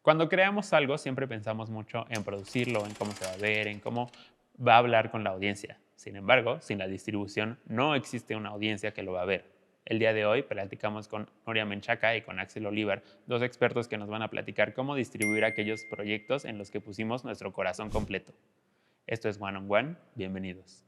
Cuando creamos algo, siempre pensamos mucho en producirlo, en cómo se va a ver, en cómo va a hablar con la audiencia. Sin embargo, sin la distribución no existe una audiencia que lo va a ver. El día de hoy platicamos con Nuria Menchaca y con Axel Olivar, dos expertos que nos van a platicar cómo distribuir aquellos proyectos en los que pusimos nuestro corazón completo. Esto es One on One, bienvenidos.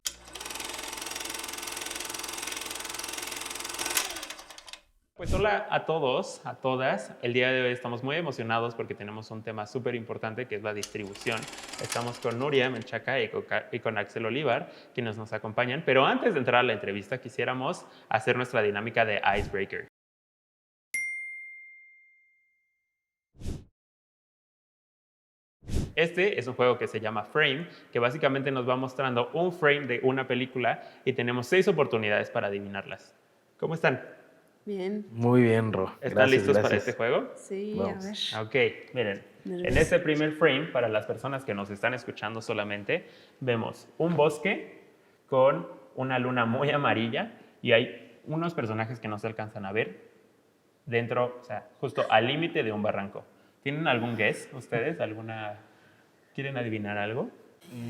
Pues hola a todos, a todas. El día de hoy estamos muy emocionados porque tenemos un tema súper importante que es la distribución. Estamos con Nuria Menchaca y con Axel Olivar, quienes nos acompañan. Pero antes de entrar a la entrevista, quisiéramos hacer nuestra dinámica de Icebreaker. Este es un juego que se llama Frame, que básicamente nos va mostrando un frame de una película y tenemos 6 oportunidades para adivinarlas. ¿Cómo están? Bien. Muy bien, Ro. ¿Están Gracias, listos para gracias. este juego? Sí, Vamos. a ver. Ok, miren, en Nerviosa. este primer frame, para las personas que nos están escuchando solamente, vemos un bosque con una luna muy amarilla y hay unos personajes que no se alcanzan a ver dentro, o sea, justo al límite de un barranco. ¿Tienen algún guess ustedes? ¿Quieren adivinar algo?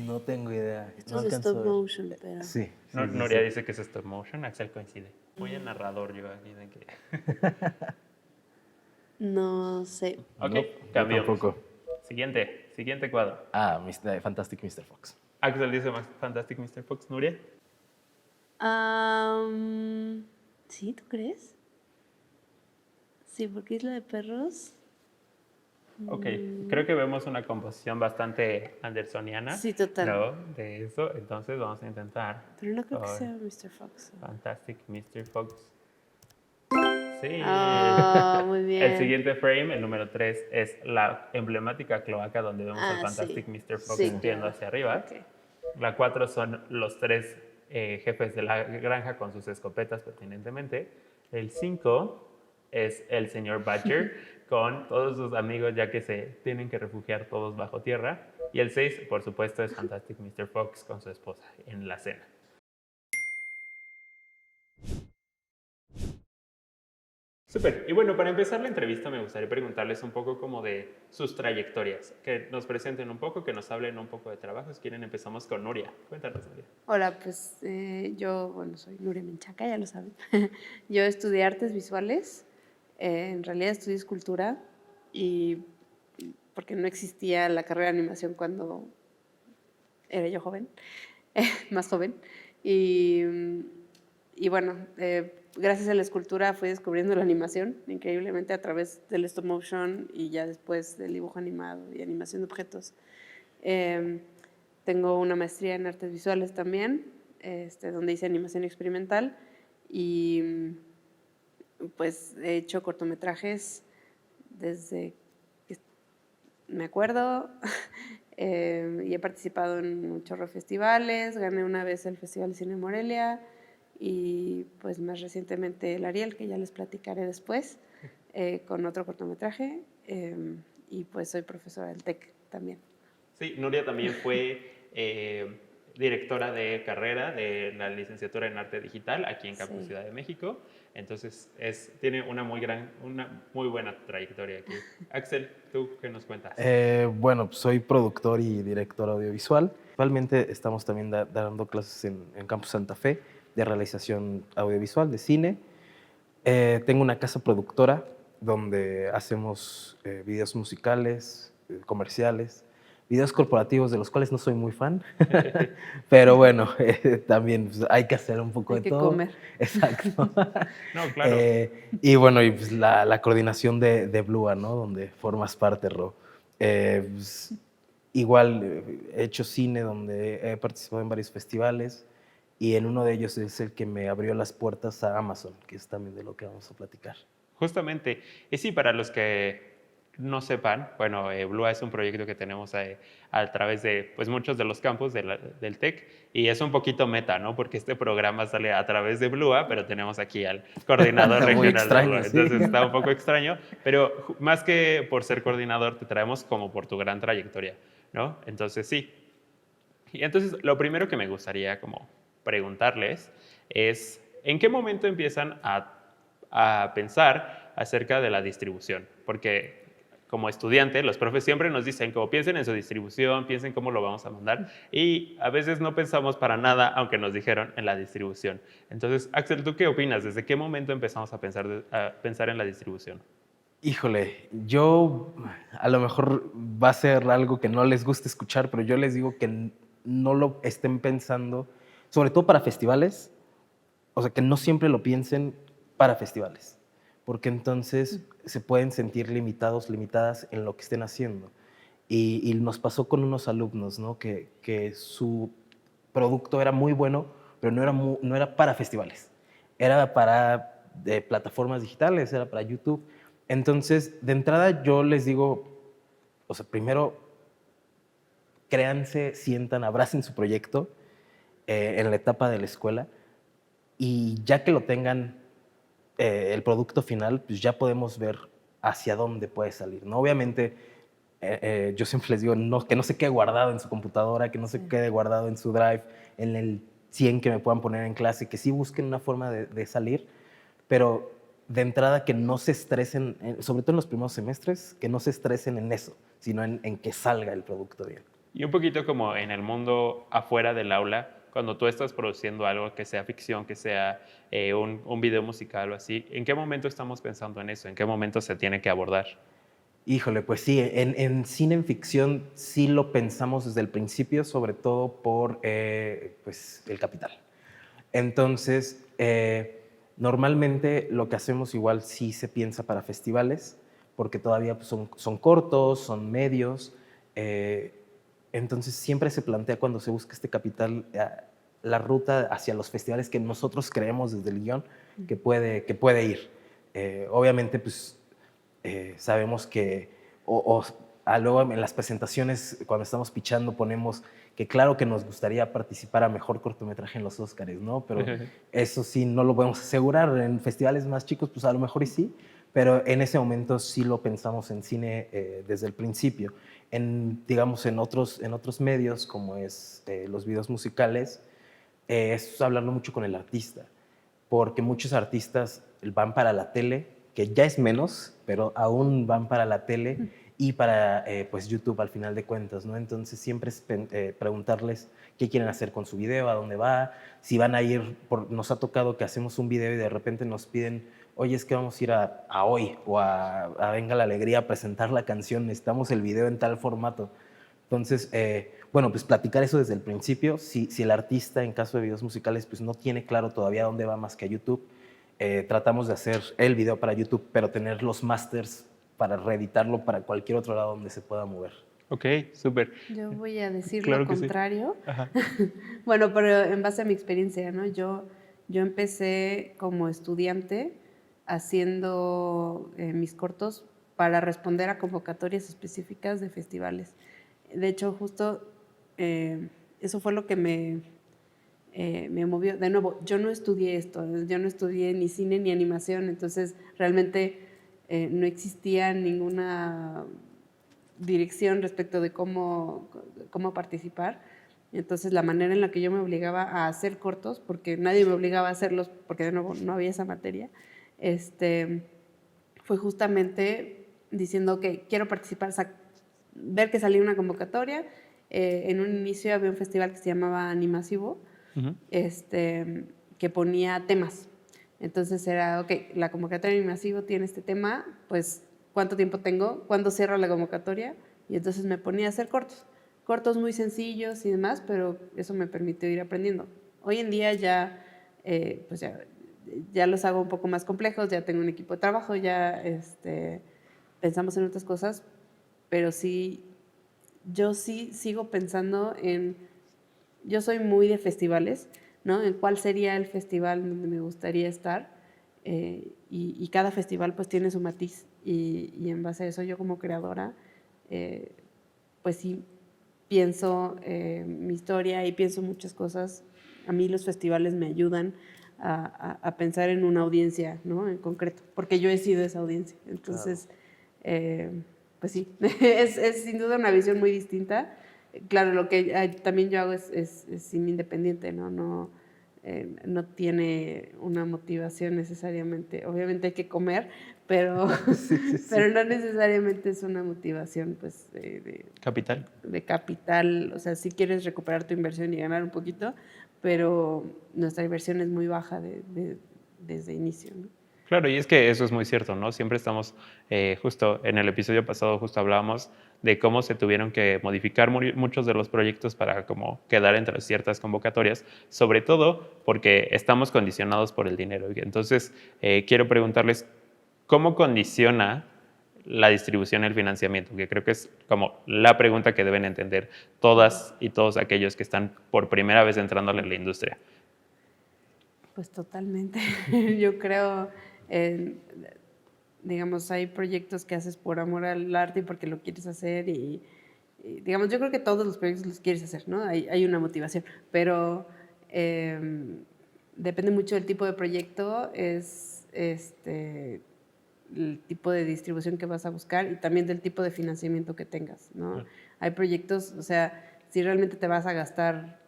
No tengo idea. Esto No es de alcanzo a stop ver. motion, pero... Sí. Nuria dice que es stop motion, Axel coincide. Muy en narrador yo aquí de que... No sé. Ok, No, yo cambiamos. tampoco. Siguiente cuadro. Fantastic Mr. Fox. Axel dice Fantastic Mr. Fox. Nuria. ¿Sí? ¿Tú crees? Sí, porque Isla de Perros. Ok, creo que vemos una composición bastante andersoniana. Sí, total. ¿No? De eso, entonces vamos a intentar. Pero no creo que con sea Mr. Fox. Fantastic Mr. Fox. Sí. Ah, muy bien. El siguiente frame, el número 3, es la emblemática cloaca donde vemos al Ah, Fantastic sí. Mr. Fox Sí, viendo claro. hacia arriba. Ok. La 4 son los 3 jefes de la granja con sus escopetas pertinentemente. El 5 es el señor Badger con todos sus amigos ya que se tienen que refugiar todos bajo tierra. Y el 6, por supuesto, es Fantastic Mr. Fox con su esposa en la cena. Súper. Y bueno, para empezar la entrevista me gustaría preguntarles un poco como de sus trayectorias, que nos presenten un poco, que nos hablen un poco de trabajo. Si quieren empezamos con Nuria. Cuéntanos, Nuria. Hola, pues yo, soy Nuria Menchaca, ya lo saben. Yo estudié artes visuales, en realidad estudié escultura y porque no existía la carrera de animación cuando era yo joven, más joven. Y bueno, gracias a la escultura fui descubriendo la animación increíblemente a través del stop motion y ya después del dibujo animado y animación de objetos. Tengo una maestría en artes visuales también, donde hice animación experimental y pues he hecho cortometrajes desde que me acuerdo y he participado en un chorro de festivales, gané una vez el Festival de Cine Morelia y pues más recientemente el Ariel, que ya les platicaré después, con otro cortometraje y pues soy profesora del TEC también. Sí, Nuria también fue directora de carrera de la licenciatura en arte digital aquí en Campus Ciudad de México. Entonces tiene una muy buena trayectoria aquí. Axel, ¿tú qué nos cuentas? Bueno, soy productor y director audiovisual. Actualmente estamos también dando clases en Campus Santa Fe de realización audiovisual, de cine. Tengo una casa productora donde hacemos videos musicales, comerciales, videos corporativos de los cuales no soy muy fan, pero bueno, también pues, hay que hacer un poco Hay de que todo. comer. Exacto. No, claro. Y bueno, y pues la coordinación de Blua, ¿no? Donde formas parte, Ro. Pues, igual he hecho cine donde he participado en varios festivales y en uno de ellos es el que me abrió las puertas a Amazon, que es también de lo que vamos a platicar. Justamente. Y sí, para los que no sepan, bueno, Blua es un proyecto que tenemos a través de pues, muchos de los campus del TEC y es un poquito meta, ¿no? Porque este programa sale a través de Blua, pero tenemos aquí al coordinador Muy regional extraño, de Blua. sí. Entonces está un poco extraño, pero más que por ser coordinador, te traemos como por tu gran trayectoria, ¿no? Entonces sí. Y entonces lo primero que me gustaría como preguntarles es, ¿en qué momento empiezan a pensar acerca de la distribución? Porque como estudiante, los profes siempre nos dicen como piensen en su distribución, piensen cómo lo vamos a mandar y a veces no pensamos para nada, aunque nos dijeron en la distribución. Entonces, Axel, ¿tú qué opinas? ¿Desde qué momento empezamos a pensar en la distribución? Híjole, yo a lo mejor va a ser algo que no les guste escuchar, pero yo les digo que no lo estén pensando, sobre todo para festivales, o sea, que no siempre lo piensen para festivales, porque entonces se pueden sentir limitados, limitadas en lo que estén haciendo. Y nos pasó con unos alumnos, ¿no? Que su producto era muy bueno, pero no era para festivales, era para plataformas digitales, era para YouTube. Entonces, de entrada yo les digo, o sea, primero créanse, sientan, abracen su proyecto en la etapa de la escuela y ya que lo tengan el producto final, pues ya podemos ver hacia dónde puede salir, ¿no? Obviamente, yo siempre les digo que no se quede guardado en su computadora, que no se quede guardado en su Drive, en el 100 que me puedan poner en clase, que sí busquen una forma de salir, pero de entrada que no se estresen, sobre todo en los primeros semestres, que no se estresen en eso, sino en que salga el producto bien. Y un poquito como en el mundo afuera del aula, cuando tú estás produciendo algo que sea ficción, que sea un video musical o así, ¿en qué momento estamos pensando en eso? ¿En qué momento se tiene que abordar? Híjole, pues sí, en cine en ficción sí lo pensamos desde el principio, sobre todo por pues, el capital. Entonces, normalmente lo que hacemos igual sí se piensa para festivales, porque todavía pues, son cortos, son medios. Entonces, siempre se plantea cuando se busca este capital la ruta hacia los festivales que nosotros creemos desde el guión que puede ir. Obviamente, pues sabemos que, luego en las presentaciones, cuando estamos pichando, ponemos que claro que nos gustaría participar a mejor cortometraje en los Óscares, ¿no? Pero eso sí, no lo podemos asegurar. En festivales más chicos, pues a lo mejor y sí, pero en ese momento sí lo pensamos en cine desde el principio. Digamos, en otros medios, como es los videos musicales, es hablarlo mucho con el artista, porque muchos artistas van para la tele, que ya es menos, pero aún van para la tele y para pues YouTube al final de cuentas, ¿no? Entonces siempre es preguntarles qué quieren hacer con su video, a dónde va, si van a ir, nos ha tocado que hacemos un video y de repente nos piden, oye, es que vamos a ir a Hoy o a Venga la Alegría a presentar la canción, necesitamos el video en tal formato. Entonces, bueno, pues platicar eso desde el principio. Si el artista, en caso de videos musicales, pues no tiene claro todavía dónde va más que a YouTube, tratamos de hacer el video para YouTube, pero tener los masters para reeditarlo para cualquier otro lado donde se pueda mover. Ok, súper. Yo voy a decir Claro lo que sí. contrario. Ajá. Bueno, pero en base a mi experiencia, ¿no? Yo empecé como estudiante haciendo mis cortos para responder a convocatorias específicas de festivales. De hecho, justo eso fue lo que me movió. De nuevo, yo no estudié esto, yo no estudié ni cine ni animación, entonces realmente no existía ninguna dirección respecto de cómo participar. Entonces, la manera en la que yo me obligaba a hacer cortos, porque nadie me obligaba a hacerlos, porque de nuevo no había esa materia, fue justamente diciendo que quiero participar, ver que salía una convocatoria. En un inicio había un festival que se llamaba Animasivo, que ponía temas. Entonces era, ok, la convocatoria de Animasivo tiene este tema, pues cuánto tiempo tengo, cuándo cierra la convocatoria, y entonces me ponía a hacer cortos muy sencillos y demás, pero eso me permitió ir aprendiendo. Hoy en día ya, pues ya los hago un poco más complejos, ya tengo un equipo de trabajo, ya pensamos en otras cosas, pero sí, yo sí sigo pensando yo soy muy de festivales, ¿no? En cuál sería el festival donde me gustaría estar, y cada festival pues tiene su matiz, y en base a eso yo como creadora, pues sí pienso mi historia y pienso muchas cosas. A mí los festivales me ayudan a pensar en una audiencia, ¿no? En concreto, porque yo he sido esa audiencia. Entonces, pues sí, es sin duda una visión muy distinta. Claro, lo que también yo hago es cine independiente, ¿no? no tiene una motivación necesariamente. Obviamente hay que comer, pero, pero no necesariamente es una motivación pues, Capital. de capital. O sea, si quieres recuperar tu inversión y ganar un poquito, pero nuestra inversión es muy baja desde inicio, ¿no? Claro, y es que eso es muy cierto, ¿no? Siempre estamos, justo en el episodio pasado, justo hablábamos de cómo se tuvieron que modificar muchos de los proyectos para como quedar entre ciertas convocatorias, sobre todo porque estamos condicionados por el dinero. Entonces, quiero preguntarles, ¿cómo condiciona la distribución el financiamiento? Que creo que es como la pregunta que deben entender todas y todos aquellos que están por primera vez entrándole a la industria. Pues totalmente. Yo creo, digamos, hay proyectos que haces por amor al arte y porque lo quieres hacer digamos, yo creo que todos los proyectos los quieres hacer, ¿no? Hay una motivación, pero depende mucho del tipo de proyecto, es el tipo de distribución que vas a buscar y también del tipo de financiamiento que tengas, ¿no? Hay proyectos, o sea, si realmente te vas a gastar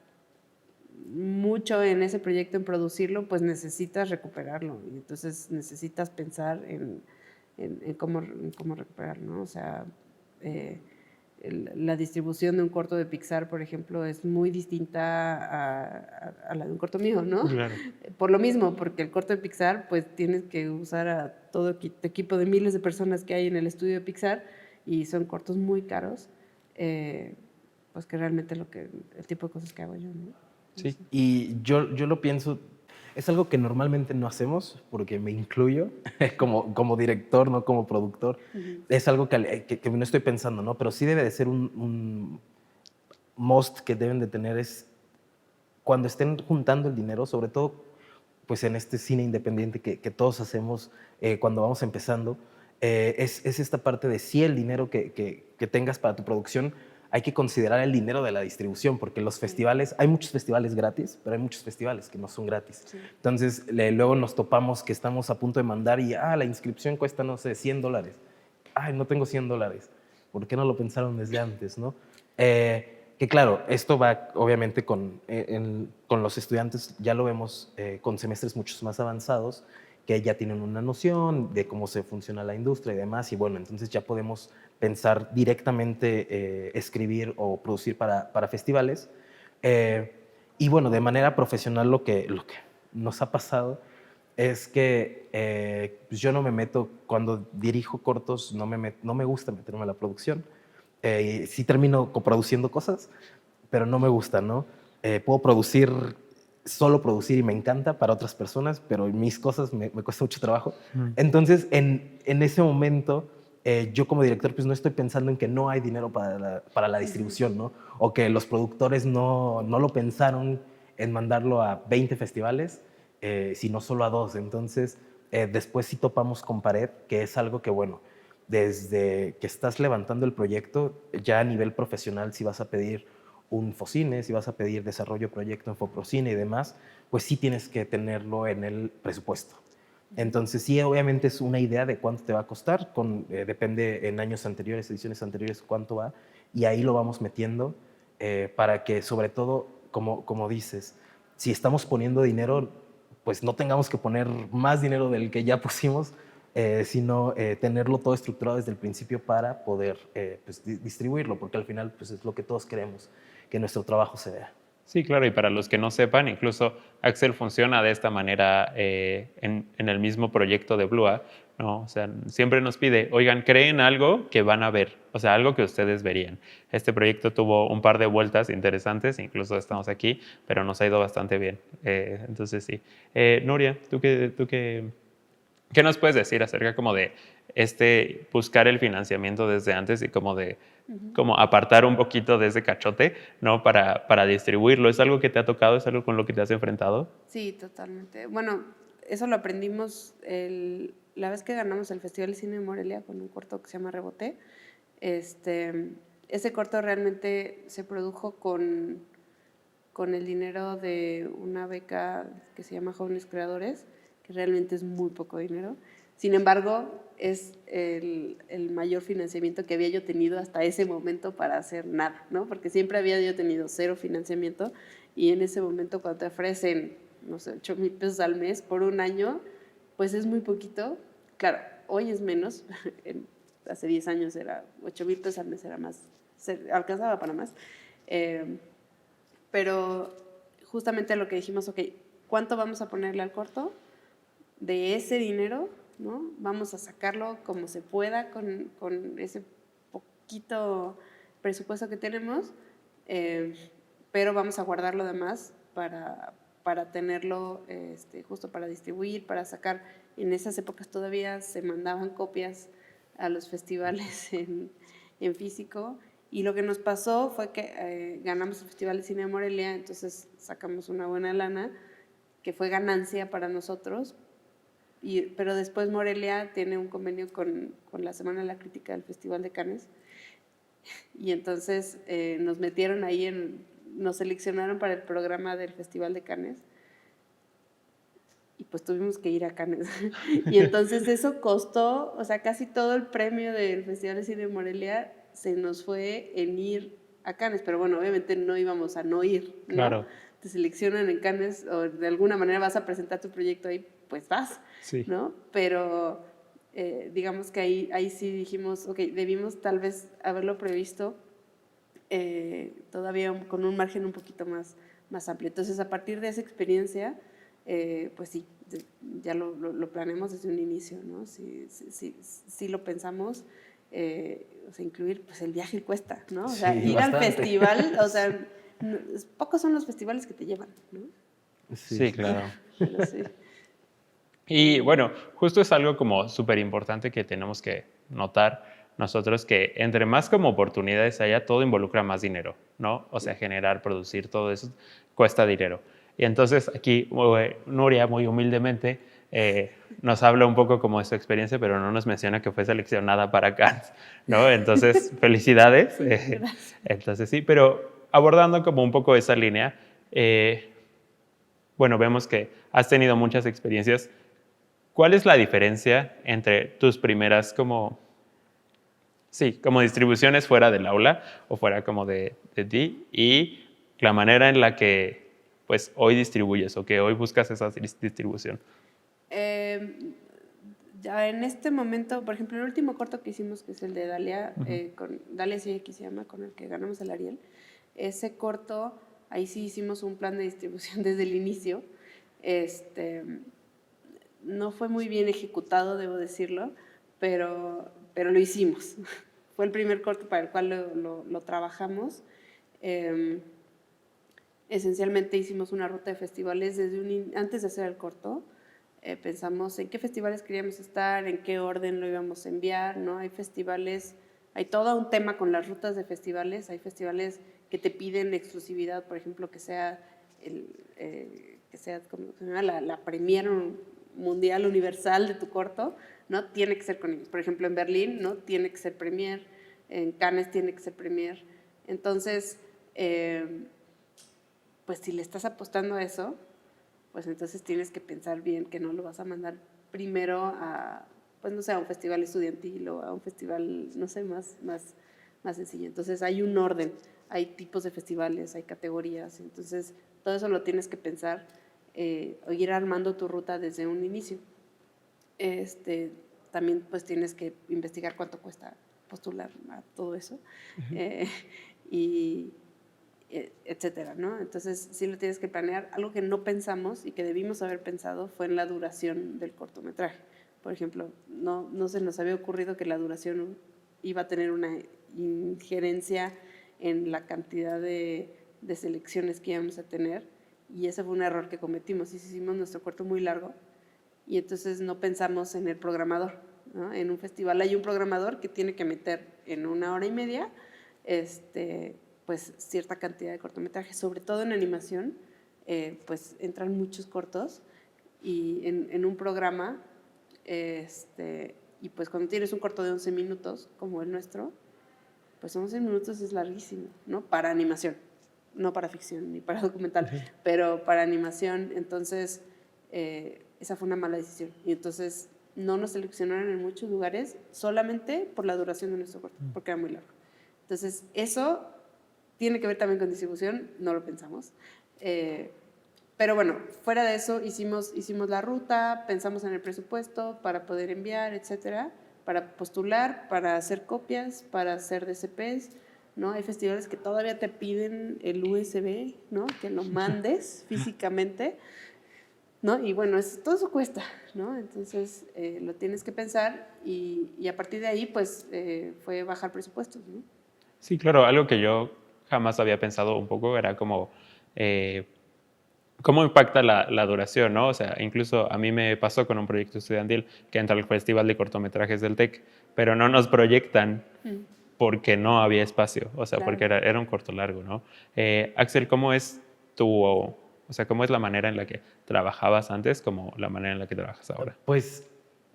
mucho en ese proyecto, en producirlo, pues necesitas recuperarlo y entonces necesitas pensar en cómo recuperarlo, ¿no? O sea, la distribución de un corto de Pixar, por ejemplo, es muy distinta a la de un corto mío, ¿no? Claro. Por lo mismo, porque el corto de Pixar, pues tienes que usar a todo tu equipo de miles de personas que hay en el estudio de Pixar y son cortos muy caros, pues que realmente el tipo de cosas que hago yo, ¿no? Sí, y yo lo pienso, es algo que normalmente no hacemos, porque me incluyo como director, no como productor. Es algo que no estoy pensando, ¿no? Pero sí debe de ser un must que deben de tener es cuando estén juntando el dinero, sobre todo pues en este cine independiente que todos hacemos cuando vamos empezando, es esta parte de sí el dinero que tengas para tu producción, hay que considerar el dinero de la distribución, porque los festivales, hay muchos festivales gratis, pero hay muchos festivales que no son gratis. Sí. Entonces, luego nos topamos que estamos a punto de mandar y, la inscripción cuesta, no sé, $100. Ay, no tengo $100. ¿Por qué no lo pensaron desde antes, no? Que claro, esto va obviamente con los estudiantes, ya lo vemos con semestres muchos más avanzados, que ya tienen una noción de cómo se funciona la industria y demás, y bueno, entonces ya podemos pensar directamente escribir o producir para festivales. Y bueno, de manera profesional lo que nos ha pasado es que pues yo no me meto, cuando dirijo cortos, no me gusta meterme a la producción. Sí termino coproduciendo cosas, pero no me gusta, ¿no? Puedo solo producir y me encanta para otras personas, pero mis cosas me cuesta mucho trabajo. Entonces, en ese momento, yo como director, pues no estoy pensando en que no hay dinero para la distribución, ¿no? O que los productores no lo pensaron en mandarlo a 20 festivales, sino solo a 2. Entonces, después sí topamos con pared, que es algo que, bueno, desde que estás levantando el proyecto, ya a nivel profesional, si vas a pedir un Focine, si vas a pedir desarrollo proyecto en Foprocine y demás, pues sí tienes que tenerlo en el presupuesto. Entonces sí, obviamente es una idea de cuánto te va a costar, depende en años anteriores, ediciones anteriores, cuánto va, y ahí lo vamos metiendo para que sobre todo, como dices, si estamos poniendo dinero, pues no tengamos que poner más dinero del que ya pusimos, sino tenerlo todo estructurado desde el principio para poder pues, distribuirlo, porque al final pues, es lo que todos queremos, que nuestro trabajo se vea. Sí, claro, y para los que no sepan, incluso Axel funciona de esta manera en el mismo proyecto de Blua, ¿no? O sea, siempre nos pide, oigan, creen algo que van a ver, o sea, algo que ustedes verían. Este proyecto tuvo un par de vueltas interesantes, incluso estamos aquí, pero nos ha ido bastante bien. Entonces, sí. Nuria, ¿tú qué nos puedes decir acerca como de buscar el financiamiento desde antes y como de como apartar un poquito de ese cachote, ¿no? Para distribuirlo? ¿Es algo que te ha tocado? ¿Es algo con lo que te has enfrentado? Sí, totalmente. Bueno, eso lo aprendimos la vez que ganamos el Festival de Cine de Morelia con un corto que se llama Reboté. Ese corto realmente se produjo con el dinero de una beca que se llama Jóvenes Creadores, que realmente es muy poco dinero. Sin embargo, es el mayor financiamiento que había yo tenido hasta ese momento para hacer nada, ¿no? Porque siempre había yo tenido 0 financiamiento y en ese momento cuando te ofrecen no sé, 8,000 pesos al mes por un año, pues es muy poquito. Claro, hoy es menos, hace 10 años era 8,000 pesos al mes, era más, se alcanzaba para más. Pero justamente lo que dijimos, ok, ¿cuánto vamos a ponerle al corto? De ese dinero, ¿no? Vamos a sacarlo como se pueda con ese poquito presupuesto que tenemos, pero vamos a guardar lo demás para tenerlo justo para distribuir, para sacar. En esas épocas todavía se mandaban copias a los festivales en físico, y lo que nos pasó fue que ganamos el Festival de Cine de Morelia, entonces sacamos una buena lana, que fue ganancia para nosotros, pero después Morelia tiene un convenio con la Semana de la Crítica del Festival de Cannes, y entonces nos metieron ahí, nos seleccionaron para el programa del Festival de Cannes, y pues tuvimos que ir a Cannes. Y entonces eso costó, o sea, casi todo el premio del Festival de Cine de Morelia se nos fue en ir a Cannes, pero bueno, obviamente no íbamos a no ir, ¿no? Claro. Te seleccionan en Cannes o de alguna manera vas a presentar tu proyecto ahí, pues vas, Sí. ¿no? Pero digamos que ahí sí dijimos, ok, debimos tal vez haberlo previsto todavía con un margen un poquito más amplio. Entonces, a partir de esa experiencia, pues sí, ya lo planeamos desde un inicio, ¿no? Sí lo pensamos, o sea, incluir, pues el viaje cuesta, ¿no? O sea, Sí, ir bastante. al festival, o sea, pocos son los festivales que te llevan, ¿no? Sí, claro. Pero sí. Y bueno, justo es algo como súper importante que tenemos que notar nosotros, que entre más como oportunidades haya, todo involucra más dinero, ¿no? O sea, generar, producir, todo eso cuesta dinero. Y entonces aquí Nuria, muy humildemente, nos habla un poco como de su experiencia, pero no nos menciona que fue seleccionada para Cannes, ¿no? Entonces, felicidades. Entonces sí, pero abordando como un poco esa línea, bueno, vemos que has tenido muchas experiencias. ¿Cuál es la diferencia entre tus primeras como distribuciones fuera del aula o fuera como de ti y la manera en la que pues hoy distribuyes o que hoy buscas esa distribución? Ya en este momento, por ejemplo, el último corto que hicimos, que es el de Dalia, con Dalia CX se llama, con el que ganamos el Ariel, ese corto, ahí sí hicimos un plan de distribución desde el inicio. No fue muy bien ejecutado, debo decirlo, pero lo hicimos. Fue el primer corto para el cual lo trabajamos. Esencialmente hicimos una ruta de festivales antes de hacer el corto. Pensamos en qué festivales queríamos estar, en qué orden lo íbamos a enviar, ¿no? Hay festivales, hay todo un tema con las rutas de festivales. Hay festivales que te piden exclusividad, por ejemplo, que sea como se llama, la premier mundial universal de tu corto, ¿no? Tiene que ser con ellos. Por ejemplo, en Berlín, ¿no? Tiene que ser premier, en Cannes tiene que ser premier. Entonces, pues si le estás apostando a eso, pues entonces tienes que pensar bien que no lo vas a mandar primero a, pues no sé, a un festival estudiantil o a un festival, no sé, más sencillo. Entonces hay un orden, hay tipos de festivales, hay categorías, entonces todo eso lo tienes que pensar o ir armando tu ruta desde un inicio. También pues tienes que investigar cuánto cuesta postular a todo eso y etcétera, ¿no? Entonces sí lo tienes que planear. Algo que no pensamos y que debimos haber pensado fue en la duración del cortometraje. Por ejemplo, no se nos había ocurrido que la duración iba a tener una injerencia en la cantidad de selecciones que íbamos a tener, y ese fue un error que cometimos. Hicimos nuestro corto muy largo y entonces no pensamos en el programador, ¿no? En un festival hay un programador que tiene que meter en 1 hora y media pues cierta cantidad de cortometrajes, sobre todo en animación, pues entran muchos cortos y en un programa, y pues cuando tienes un corto de 11 minutos como el nuestro, pues 11 minutos es larguísimo, ¿no? Para animación, no para ficción ni para documental, pero para animación. Entonces esa fue una mala decisión y entonces no nos seleccionaron en muchos lugares solamente por la duración de nuestro corto, porque era muy largo. Entonces eso tiene que ver también con distribución, no lo pensamos. Pero bueno, fuera de eso hicimos la ruta, pensamos en el presupuesto para poder enviar, etcétera, para postular, para hacer copias, para hacer DCPs, ¿no? Hay festivales que todavía te piden el USB, ¿no? Que lo mandes físicamente, ¿no? Y bueno, todo eso cuesta, ¿no? Entonces lo tienes que pensar y a partir de ahí, pues, fue bajar presupuestos, ¿no? Sí, claro, algo que yo jamás había pensado un poco era como cómo impacta la duración, ¿no? O sea, incluso a mí me pasó con un proyecto estudiantil que entra al Festival de Cortometrajes del TEC, pero no nos proyectan porque no había espacio, o sea, Claro. porque era un corto largo, ¿no? Axel, ¿cómo es o sea, cómo es la manera en la que trabajabas antes como la manera en la que trabajas ahora? Pues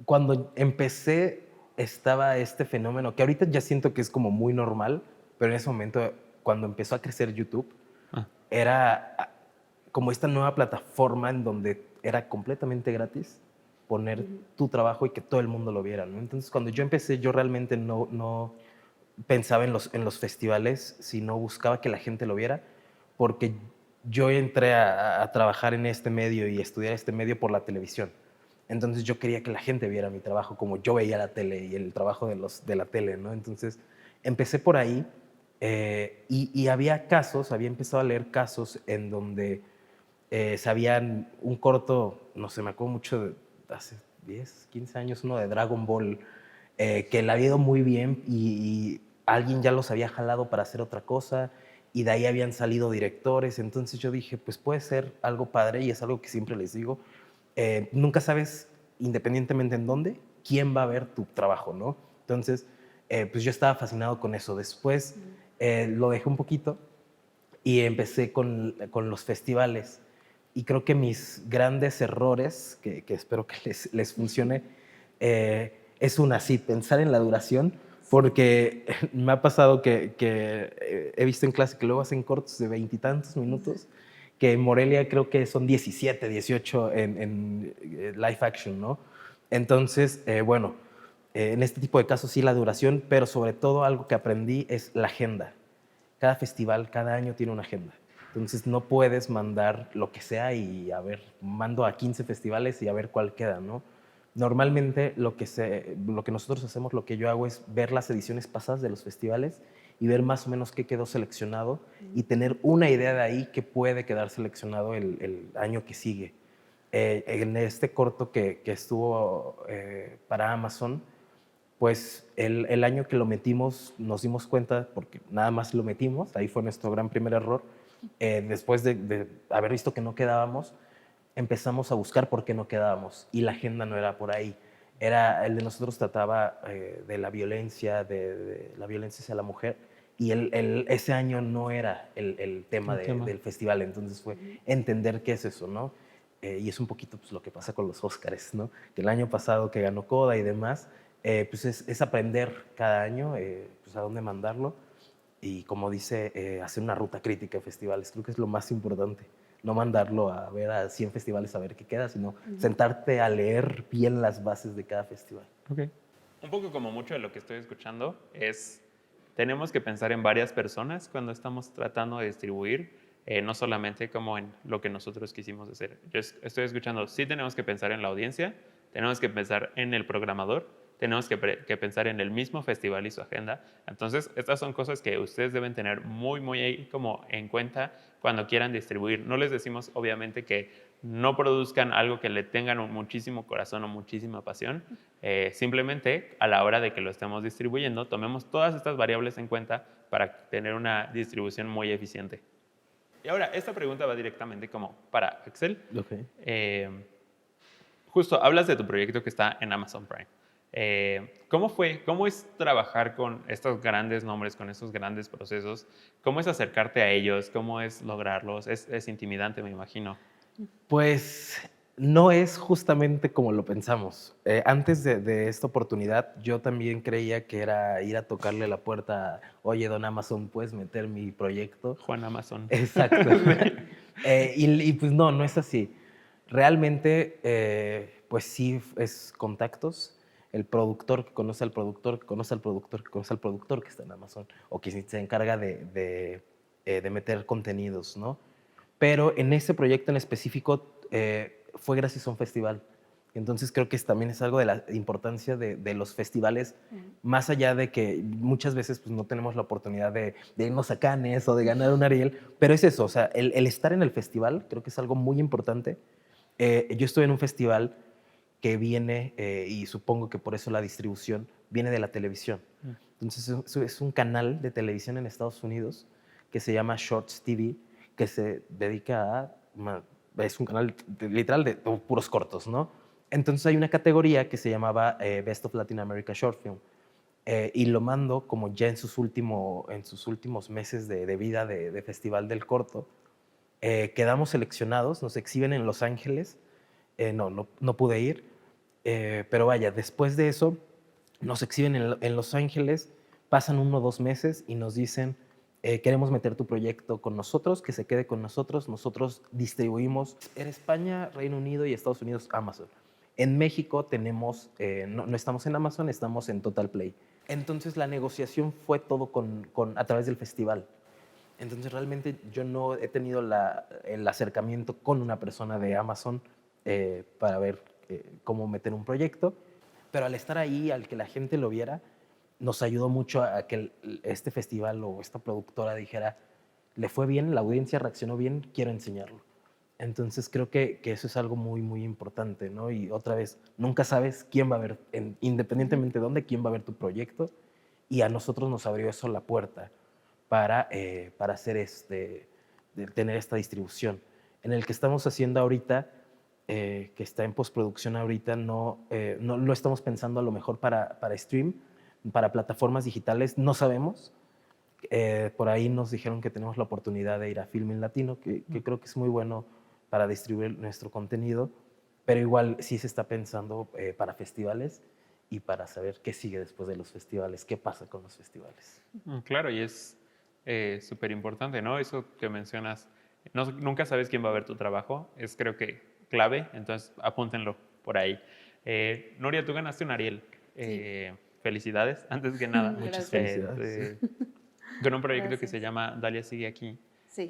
cuando empecé estaba este fenómeno que ahorita ya siento que es como muy normal, pero en ese momento cuando empezó a crecer YouTube Ah, era como esta nueva plataforma en donde era completamente gratis poner tu trabajo y que todo el mundo lo viera, ¿no? Entonces cuando yo empecé yo realmente no pensaba en los festivales, sino buscaba que la gente lo viera, porque yo entré a trabajar en este medio y estudiar este medio por la televisión. Entonces yo quería que la gente viera mi trabajo como yo veía la tele y el trabajo de la tele, ¿no? Entonces empecé por ahí y había casos, había empezado a leer casos en donde sabían un corto, no sé, me acuerdo mucho de hace 10, 15 años, uno de Dragon Ball, que le había ido muy bien y alguien ya los había jalado para hacer otra cosa y de ahí habían salido directores. Entonces yo dije, pues puede ser algo padre y es algo que siempre les digo. Nunca sabes, independientemente en dónde, quién va a ver tu trabajo, ¿no? Entonces, pues yo estaba fascinado con eso. Después lo dejé un poquito y empecé con los festivales. Y creo que mis grandes errores, que espero que les funcione, es una, sí, pensar en la duración, porque me ha pasado que he visto en clase que luego hacen cortos de 20 y tantos minutos, que en Morelia creo que son 17, 18 en live action, ¿no? Entonces, bueno, en este tipo de casos sí la duración, pero sobre todo algo que aprendí es la agenda. Cada festival, cada año tiene una agenda. Entonces no puedes mandar lo que sea y a ver, mando a 15 festivales y a ver cuál queda, ¿no? Normalmente lo que nosotros hacemos, lo que yo hago es ver las ediciones pasadas de los festivales y ver más o menos qué quedó seleccionado y tener una idea de ahí que puede quedar seleccionado el año que sigue. En este corto que estuvo para Amazon, pues el año que lo metimos nos dimos cuenta, porque nada más lo metimos, ahí fue nuestro gran primer error, después de haber visto que no quedábamos, empezamos a buscar por qué no quedábamos y la agenda no era por ahí. El de nosotros trataba de la violencia, de la violencia hacia la mujer y ese año no era el tema del festival, entonces fue entender qué es eso, ¿no? Y es un poquito pues, lo que pasa con los Óscares, ¿no? Que el año pasado que ganó Coda y demás, pues es aprender cada año pues a dónde mandarlo y como dice, hacer una ruta crítica de festivales. Creo que es lo más importante. No mandarlo a ver a 100 festivales a ver qué queda, sino sentarte a leer bien las bases de cada festival. ok. Un poco como mucho de lo que estoy escuchando es, tenemos que pensar en varias personas cuando estamos tratando de distribuir, no solamente como en lo que nosotros quisimos hacer. Yo estoy escuchando, sí tenemos que pensar en la audiencia, tenemos que pensar en el programador, tenemos que pensar en el mismo festival y su agenda. Entonces, estas son cosas que ustedes deben tener muy ahí como en cuenta cuando quieran distribuir. No les decimos, obviamente, que no produzcan algo que le tengan muchísimo corazón o muchísima pasión. Simplemente, a la hora de que lo estemos distribuyendo, tomemos todas estas variables en cuenta para tener una distribución muy eficiente. Y ahora, esta pregunta va directamente como para Axel. Okay. Justo, hablas de tu proyecto que está en Amazon Prime. ¿Cómo es trabajar con estos grandes nombres, con estos grandes procesos? ¿Cómo es acercarte a ellos? ¿Cómo es lograrlos? Es intimidante, me imagino. Pues no es justamente como lo pensamos. Antes de esta oportunidad, yo también creía que era ir a tocarle la puerta, oye, don Amazon, ¿puedes meter mi proyecto? Juan Amazon. Exacto. Y pues no es así. Realmente, pues sí, es contactos. El productor que conoce al productor, que conoce al productor, que conoce al productor que está en Amazon, o que se encarga de meter contenidos, ¿no? pero en ese proyecto en específico fue gracias a un festival. Entonces creo que también es algo de la importancia de los festivales, más allá de que muchas veces pues, no tenemos la oportunidad de irnos a Cannes o de ganar un Ariel, pero es eso, o sea, el estar en el festival creo que es algo muy importante. Yo estoy en un festival que viene, y supongo que por eso la distribución, viene de la televisión. Entonces es un canal de televisión en Estados Unidos que se llama Shorts TV, que se dedica a... Es un canal literal de puros cortos, ¿no? Entonces hay una categoría que se llamaba Best of Latin America Short Film. Y lo mando como ya en sus últimos meses de vida de Festival del Corto. Quedamos seleccionados, nos exhiben en Los Ángeles. No pude ir. Pero vaya, después de eso nos exhiben en Los Ángeles, pasan 1 o 2 meses y nos dicen, queremos meter tu proyecto con nosotros, que se quede con nosotros. Nosotros distribuimos en España, Reino Unido y Estados Unidos Amazon. En México tenemos, no estamos en Amazon, estamos en Total Play. Entonces la negociación fue todo a través del festival. Entonces realmente yo no he tenido el acercamiento con una persona de Amazon para ver cómo meter un proyecto, pero al estar ahí, al que la gente lo viera, nos ayudó mucho a que este festival o esta productora dijera, le fue bien, la audiencia reaccionó bien, quiero enseñarlo. Entonces creo que eso es algo muy, muy importante, ¿no? Y otra vez, nunca sabes quién va a ver, independientemente de dónde, quién va a ver tu proyecto. Y a nosotros nos abrió eso la puerta para hacer de tener esta distribución. En el que estamos haciendo ahorita, que está en postproducción ahorita, no lo estamos pensando a lo mejor para stream, para plataformas digitales, no sabemos. Por ahí nos dijeron que tenemos la oportunidad de ir a Filmin Latino, que creo que es muy bueno para distribuir nuestro contenido, pero igual sí se está pensando para festivales y para saber qué sigue después de los festivales, qué pasa con los festivales. Claro, y es súper importante, ¿no? Eso que mencionas, nunca sabes quién va a ver tu trabajo, es creo que clave, entonces apúntenlo por ahí. Nuria, tú ganaste un Ariel. Sí. Felicidades, antes que nada. Muchas Gracias. felicidades. Con un proyecto que Gracias. se llama Dalia sigue aquí. Sí.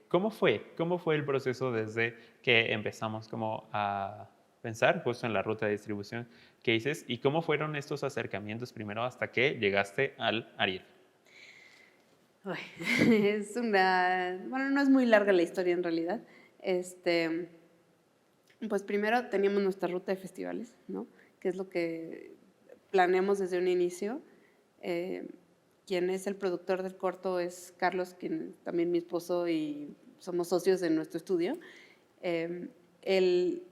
¿Cómo fue? ¿Cómo fue el proceso desde que empezamos como a pensar justo en la ruta de distribución que dices? ¿Y cómo fueron estos acercamientos primero hasta que llegaste al Ariel? Uy, bueno, no es muy larga la historia en realidad. Pues primero teníamos nuestra ruta de festivales, ¿no? Que es lo que planeamos desde un inicio. Quien es el productor del corto es Carlos, quien también mi esposo, y somos socios en nuestro estudio. El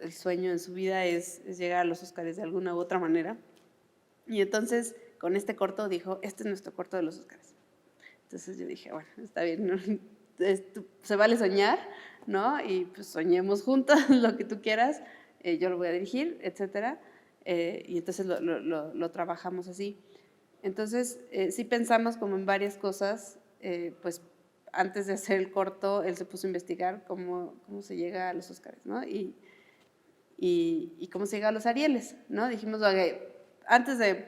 sueño en su vida es llegar a los Óscares de alguna u otra manera. Y entonces, con este corto dijo, este es nuestro corto de los Óscares. Entonces yo dije, bueno, está bien, ¿no? Se vale soñar, ¿no? Y pues soñemos juntos lo que tú quieras, yo lo voy a dirigir, etcétera. Y entonces lo trabajamos así. Entonces, sí pensamos como en varias cosas, pues antes de hacer el corto, él se puso a investigar cómo se llega a los Óscares, ¿no? Y cómo se llega a los Arieles, ¿no? Dijimos, okay, antes de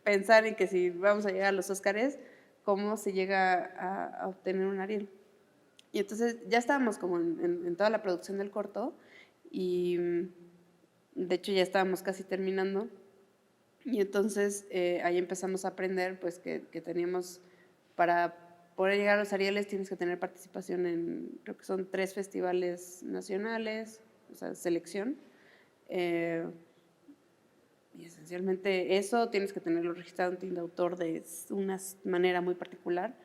pensar en que si vamos a llegar a los Óscares, ¿cómo se llega a obtener un Ariel? Y entonces ya estábamos como en toda la producción del corto y de hecho ya estábamos casi terminando. Y entonces ahí empezamos a aprender pues que teníamos, para poder llegar a los Arieles tienes que tener participación en, creo que son 3 festivales nacionales, o sea, selección. Y esencialmente eso, tienes que tenerlo registrado en tu autor de una manera muy particular,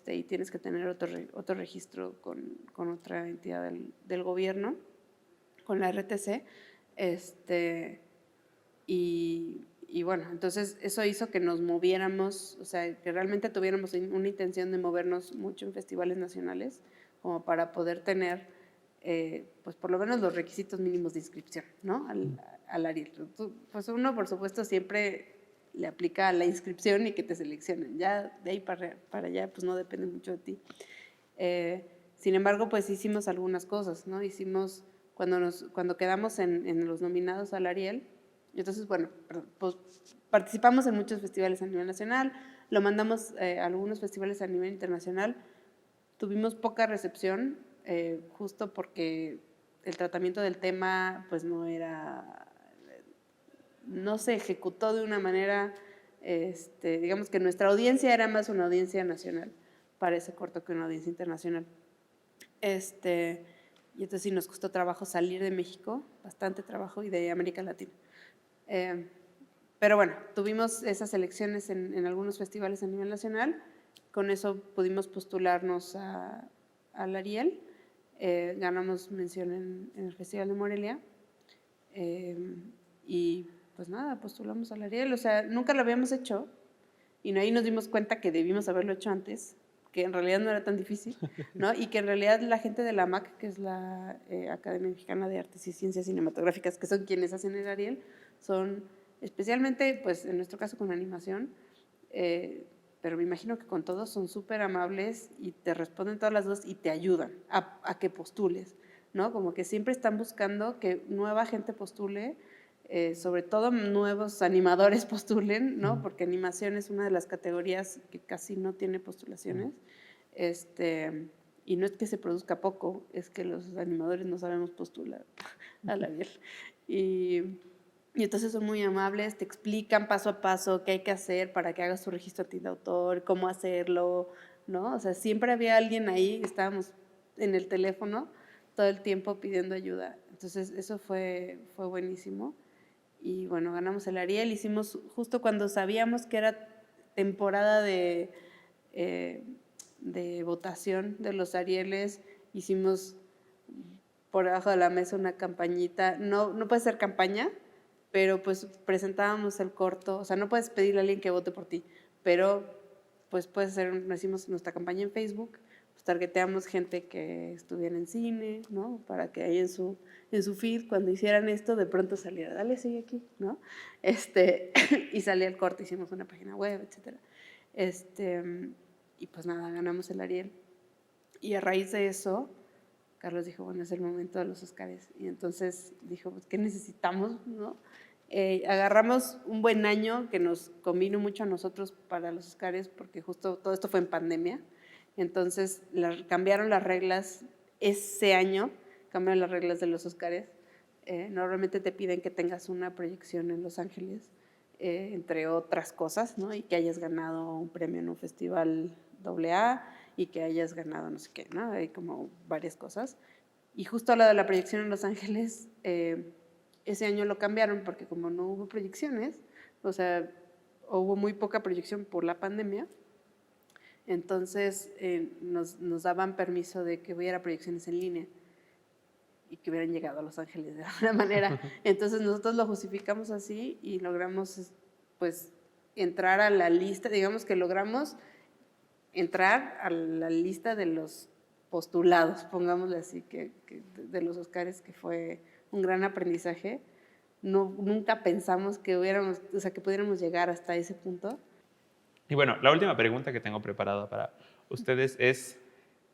y tienes que tener otro registro con otra entidad del gobierno, con la RTC. Y bueno, entonces eso hizo que nos moviéramos, o sea, que realmente tuviéramos una intención de movernos mucho en festivales nacionales, como para poder tener, pues por lo menos los requisitos mínimos de inscripción, ¿no? Al Ariel. Pues uno, por supuesto, siempre le aplica a la inscripción y que te seleccionen. Ya de ahí para allá, pues no depende mucho de ti. Sin embargo, pues hicimos algunas cosas, ¿no? Hicimos, cuando quedamos en los nominados al Ariel, entonces, bueno, pues participamos en muchos festivales a nivel nacional, lo mandamos a algunos festivales a nivel internacional, tuvimos poca recepción, justo porque el tratamiento del tema pues no se ejecutó de una manera, digamos que nuestra audiencia era más una audiencia nacional para ese corto que una audiencia internacional. Y entonces sí nos costó trabajo salir de México, bastante trabajo, y de América Latina. Pero bueno, tuvimos esas elecciones en algunos festivales a nivel nacional. Con eso pudimos postularnos al Ariel. Ganamos mención en el Festival de Morelia. Y pues nada, postulamos al Ariel. O sea, nunca lo habíamos hecho. Y ahí nos dimos cuenta que debimos haberlo hecho antes, que en realidad no era tan difícil, ¿no? Y que en realidad la gente de la AMAC, que es la Academia Mexicana de Artes y Ciencias Cinematográficas, que son quienes hacen el Ariel, son especialmente, pues en nuestro caso con animación, pero me imagino que con todos son súper amables y te responden todas las dudas y te ayudan a que postules, ¿no? Como que siempre están buscando que nueva gente postule, sobre todo nuevos animadores postulen, ¿no? Porque animación es una de las categorías que casi no tiene postulaciones. Y no es que se produzca poco, es que los animadores no sabemos postular a la Ariel. Y entonces son muy amables, te explican paso a paso qué hay que hacer para que hagas tu registro de autor, cómo hacerlo, ¿no? O sea, siempre había alguien ahí, estábamos en el teléfono todo el tiempo pidiendo ayuda. Entonces eso fue buenísimo. Y bueno, ganamos el Ariel, hicimos justo cuando sabíamos que era temporada de votación de los Arieles, hicimos por debajo de la mesa una campañita, no puede ser campaña, pero pues presentábamos el corto, o sea, no puedes pedirle a alguien que vote por ti, pero pues puede ser, hicimos nuestra campaña en Facebook, pues targeteamos gente que estuviera en cine, ¿no? Para que ahí en su feed, cuando hicieran esto, de pronto saliera, dale, sigue aquí, ¿no? Y salía el corto, hicimos una página web, etc. Y pues nada, ganamos el Ariel. Y a raíz de eso, Carlos dijo, bueno, es el momento de los Óscares. Y entonces dijo, pues, ¿qué necesitamos, no? Agarramos un buen año que nos convino mucho a nosotros para los Óscares, porque justo todo esto fue en pandemia. Entonces cambiaron las reglas ese año, cambiaron las reglas de los Óscares. Normalmente te piden que tengas una proyección en Los Ángeles, entre otras cosas, ¿no? Y que hayas ganado un premio en un festival AA y que hayas ganado no sé qué, ¿no? Hay como varias cosas. Y justo a lo de la proyección en Los Ángeles, ese año lo cambiaron porque como no hubo proyecciones, o sea, hubo muy poca proyección por la pandemia, entonces nos daban permiso de que hubiera proyecciones en línea y que hubieran llegado a Los Ángeles de alguna manera. Entonces nosotros lo justificamos así y logramos pues entrar a la lista, digamos que logramos entrar a la lista de los postulados, pongámosle así, que de los Óscares, que fue un gran aprendizaje. Nunca pensamos que que pudiéramos llegar hasta ese punto. Y bueno, la última pregunta que tengo preparada para ustedes es,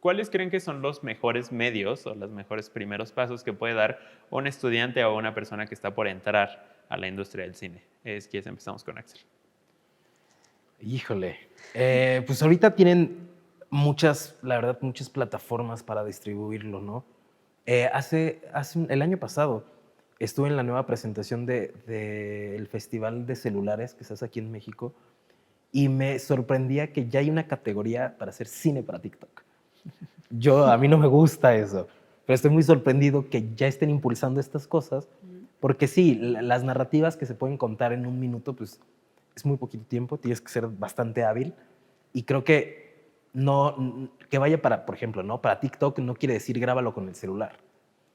¿cuáles creen que son los mejores medios o los mejores primeros pasos que puede dar un estudiante o una persona que está por entrar a la industria del cine? ¿Quieres empezamos con Axel? Híjole, pues ahorita tienen la verdad, muchas plataformas para distribuirlo, ¿no? El año pasado estuve en la nueva presentación del Festival de Celulares que se hace aquí en México y me sorprendía que ya hay una categoría para hacer cine para TikTok. A mí no me gusta eso, pero estoy muy sorprendido que ya estén impulsando estas cosas, porque sí, las narrativas que se pueden contar en un minuto, pues es muy poquito tiempo, tienes que ser bastante hábil, y creo que que vaya por ejemplo, ¿no? Para TikTok no quiere decir grábalo con el celular,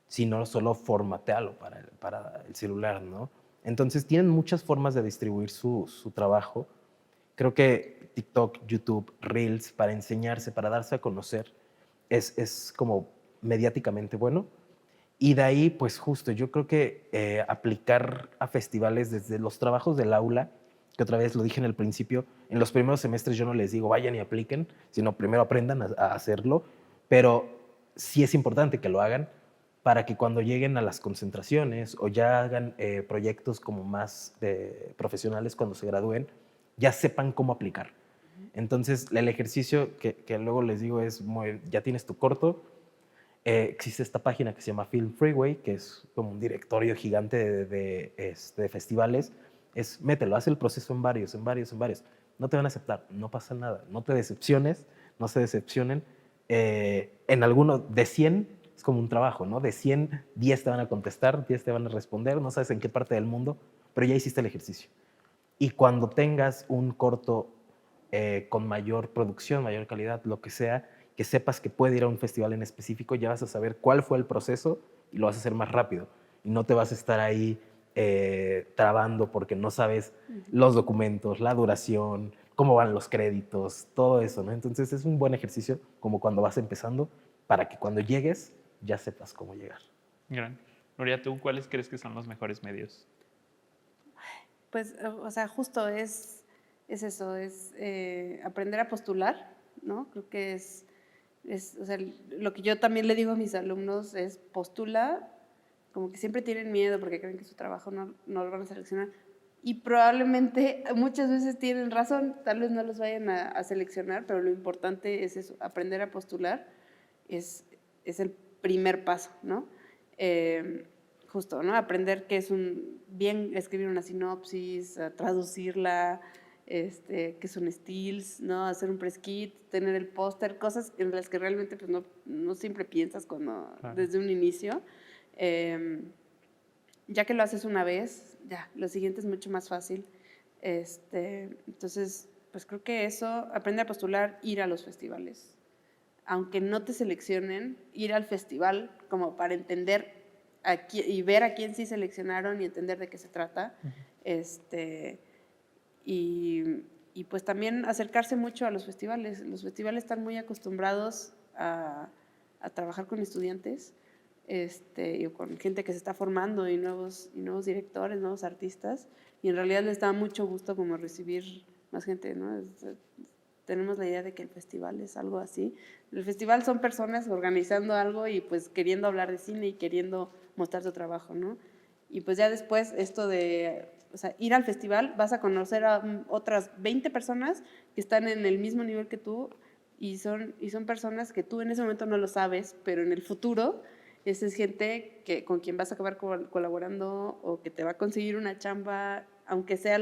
sino solo formatealo para el celular, ¿no? Entonces tienen muchas formas de distribuir su trabajo. Creo que TikTok, YouTube, Reels, para enseñarse, para darse a conocer, es como mediáticamente bueno. Y de ahí, pues justo, yo creo que aplicar a festivales desde los trabajos del aula, que otra vez lo dije en el principio, en los primeros semestres yo no les digo vayan y apliquen, sino primero aprendan a hacerlo, pero sí es importante que lo hagan para que cuando lleguen a las concentraciones o ya hagan proyectos como más profesionales cuando se gradúen, ya sepan cómo aplicar. Entonces, el ejercicio que luego les digo es, ya tienes tu corto, existe esta página que se llama Film Freeway, que es como un directorio gigante de festivales. Mételo, haz el proceso en varios. No te van a aceptar, no pasa nada. No te decepciones, no se decepcionen. En alguno de 100 es como un trabajo, ¿no? De 100, 10 te van a contestar, 10 te van a responder, no sabes en qué parte del mundo, pero ya hiciste el ejercicio. Y cuando tengas un corto con mayor producción, mayor calidad, lo que sea, que sepas que puede ir a un festival en específico, ya vas a saber cuál fue el proceso y lo vas a hacer más rápido. Y no te vas a estar ahí trabando porque no sabes los documentos, la duración, cómo van los créditos, todo eso, ¿no? Entonces es un buen ejercicio como cuando vas empezando para que cuando llegues ya sepas cómo llegar. Gran. Nuria, ¿tú cuáles crees que son los mejores medios? Pues, o sea, justo es eso, es aprender a postular, ¿no? Creo que o sea, lo que yo también le digo a mis alumnos es postula, como que siempre tienen miedo porque creen que su trabajo no lo van a seleccionar. Y probablemente muchas veces tienen razón, tal vez no los vayan a seleccionar, pero lo importante es eso, aprender a postular es el primer paso, ¿no? Justo, ¿no? Aprender qué es bien escribir una sinopsis, traducirla, qué son stills, ¿no? Hacer un press kit, tener el póster, cosas en las que realmente pues, no siempre piensas claro, desde un inicio. Ya que lo haces una vez, ya, lo siguiente es mucho más fácil. Entonces, pues creo que eso, aprender a postular, ir a los festivales. Aunque no te seleccionen, ir al festival como para entender y ver a quién sí seleccionaron y entender de qué se trata. Y pues también acercarse mucho a los festivales. Los festivales están muy acostumbrados a trabajar con estudiantes y con gente que se está formando y nuevos directores, nuevos artistas. Y en realidad les da mucho gusto como recibir más gente, ¿no? Tenemos la idea de que el festival es algo así. El festival son personas organizando algo y pues queriendo hablar de cine y queriendo mostrar su trabajo, ¿no? Y pues ya después esto de, o sea, ir al festival, vas a conocer a otras 20 personas que están en el mismo nivel que tú y son personas que tú en ese momento no lo sabes, pero en el futuro esa es gente con quien vas a acabar colaborando o que te va a conseguir una chamba, aunque sea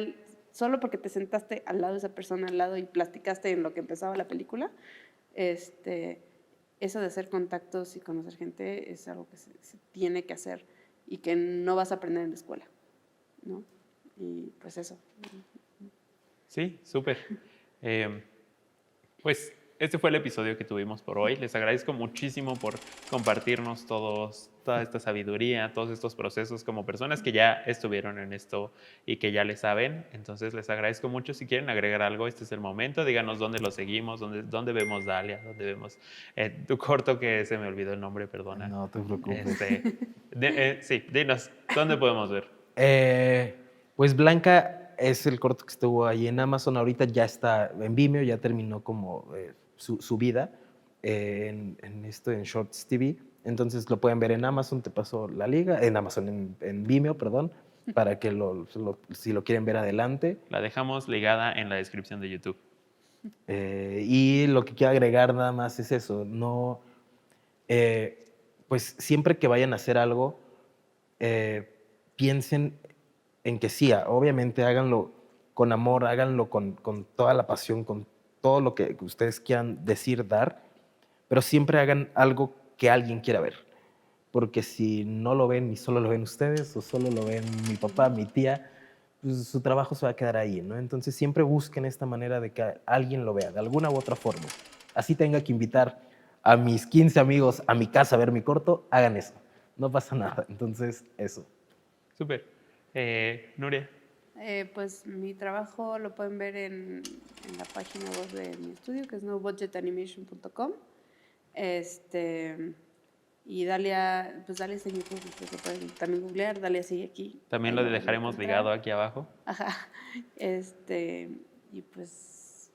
solo porque te sentaste al lado de esa persona, al lado y platicaste en lo que empezaba la película. Eso de hacer contactos y conocer gente es algo que se tiene que hacer y que no vas a aprender en la escuela, ¿no? Y pues eso. Sí, súper. Pues este fue el episodio que tuvimos por hoy. Les agradezco muchísimo por compartirnos toda esta sabiduría, todos estos procesos como personas que ya estuvieron en esto y que ya le saben. Entonces les agradezco mucho. Si quieren agregar algo, este es el momento. Díganos dónde lo seguimos, dónde vemos Dalia, dónde vemos tu corto, que se me olvidó el nombre, perdona. No te preocupes. Sí, dinos, ¿dónde podemos ver? Pues Blanca es el corto que estuvo ahí en Amazon. Ahorita ya está en Vimeo, ya terminó como su vida en Shorts TV. Entonces lo pueden ver en Amazon, te paso la liga, en Amazon, en Vimeo, perdón, para que si lo quieren ver adelante. La dejamos ligada en la descripción de YouTube. Y lo que quiero agregar nada más es eso, no, pues siempre que vayan a hacer algo, piensen en que sí, obviamente háganlo con amor, háganlo con toda la pasión, con todo lo que ustedes quieran decir, dar, pero siempre hagan algo que alguien quiera ver. Porque si no lo ven y solo lo ven ustedes o solo lo ven mi papá, mi tía, pues su trabajo se va a quedar ahí, ¿no? Entonces siempre busquen esta manera de que alguien lo vea, de alguna u otra forma. Así tenga que invitar a mis 15 amigos a mi casa a ver mi corto, hagan eso. No pasa nada. Entonces, eso. Súper. Nuria. Pues mi trabajo lo pueden ver en la página web de mi estudio, que es nobudgetanimation.com. Y Dalia, pues Dalia está en YouTube, ustedes lo pueden también googlear, Dalia sigue aquí. También lo dejaremos ligado aquí abajo. Ajá. Y pues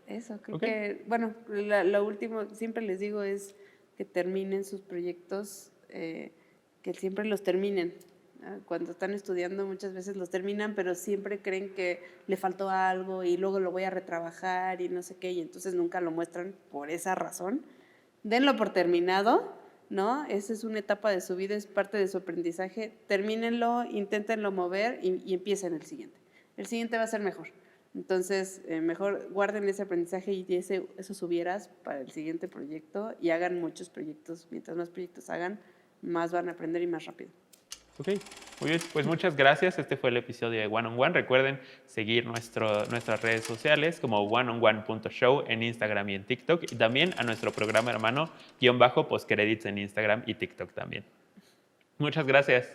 eso, creo que, bueno, lo último, siempre les digo es que terminen sus proyectos, que siempre los terminen. Cuando están estudiando muchas veces los terminan, pero siempre creen que le faltó algo y luego lo voy a retrabajar y no sé qué, y entonces nunca lo muestran por esa razón. Denlo por terminado, ¿no? Esa es una etapa de su vida, es parte de su aprendizaje. Termínenlo, inténtenlo mover y empiecen el siguiente. El siguiente va a ser mejor. Entonces, mejor guarden ese aprendizaje y esos hubieras para el siguiente proyecto y hagan muchos proyectos. Mientras más proyectos hagan, más van a aprender y más rápido. Ok, muy bien. Pues muchas gracias. Este fue el episodio de One on One. Recuerden seguir nuestras redes sociales como oneonone.show en Instagram y en TikTok. Y también a nuestro programa hermano _postcredits en Instagram y TikTok también. Muchas gracias.